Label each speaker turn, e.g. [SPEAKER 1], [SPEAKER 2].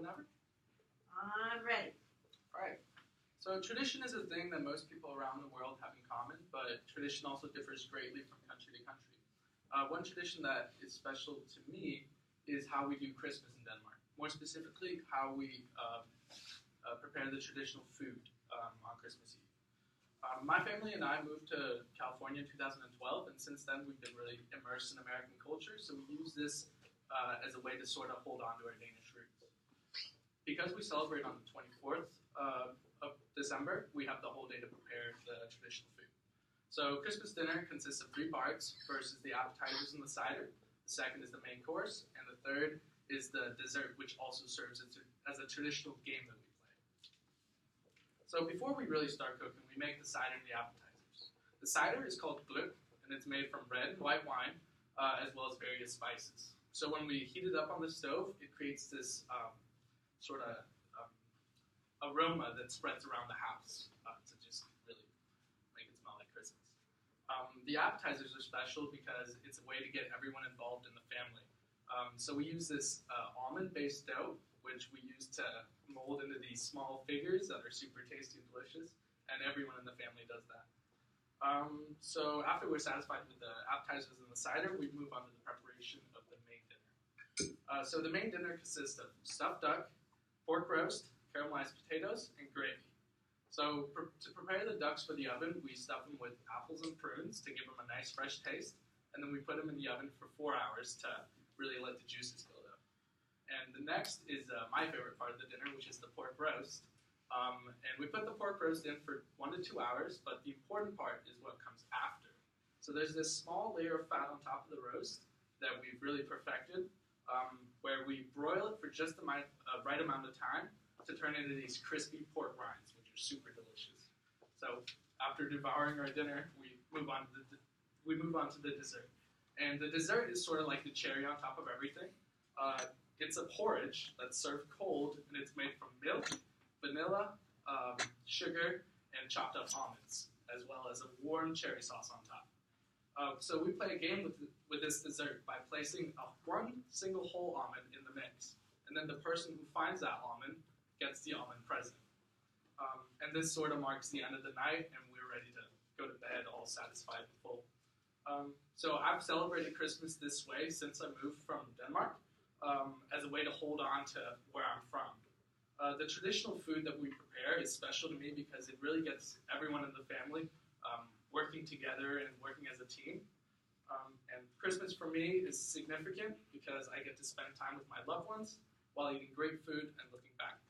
[SPEAKER 1] whenever?
[SPEAKER 2] I'm ready.
[SPEAKER 1] All right. So tradition is a thing that most people around the world have in common, but tradition also differs greatly from country to country. One tradition that is special to me is how we do Christmas in Denmark. More specifically, how we prepare the traditional food on Christmas Eve. My family and I moved to California in 2012, and since then we've been really immersed in American culture, so we use this as a way to sort of hold on to our Danish roots. Because we celebrate on the 24th of December, we have the whole day to prepare the traditional food. So Christmas dinner consists of 3 parts. First is the appetizers and the cider. The second is the main course. And the third is the dessert, which also serves as a traditional game that we play. So before we really start cooking, we make the cider and the appetizers. The cider is called gløgg, and it's made from red and white wine, as well as various spices. So when we heat it up on the stove, it creates this sort of aroma that spreads around the house to just really make it smell like Christmas. The appetizers are special because it's a way to get everyone involved in the family. So we use this almond-based dough, which we use to mold into these small figures that are super tasty and delicious, and everyone in the family does that. So after we're satisfied with the appetizers and the cider, we move on to the preparation of the main dinner. So the main dinner consists of stuffed duck, pork roast, caramelized potatoes, and gravy. So to prepare the ducks for the oven, we stuff them with apples and prunes to give them a nice fresh taste, and then we put them in the oven for 4 hours to really let the juices build up. And the next is my favorite part of the dinner, which is the pork roast. And we put the pork roast in for 1 to 2 hours, but the important part is what comes after. So there's this small layer of fat on top of the roast that we've really perfected, where we broil it for just the right amount of time to turn into these crispy pork rinds, which are super delicious. So after devouring our dinner, we move on to the dessert. And the dessert is sort of like the cherry on top of everything. It's a porridge that's served cold, and it's made from milk, vanilla, sugar, and chopped up almonds, as well as a warm cherry sauce on top. So we play a game with this dessert by placing one single whole almond in the mix, and then the person who finds that almond gets the almond present. And this sort of marks the end of the night, and we're ready to go to bed all satisfied and full. So I've celebrated Christmas this way since I moved from Denmark, as a way to hold on to where I'm from. The traditional food that we prepare is special to me because it really gets everyone in the family working together and working as a team. And Christmas for me is significant because I get to spend time with my loved ones while eating great food and looking back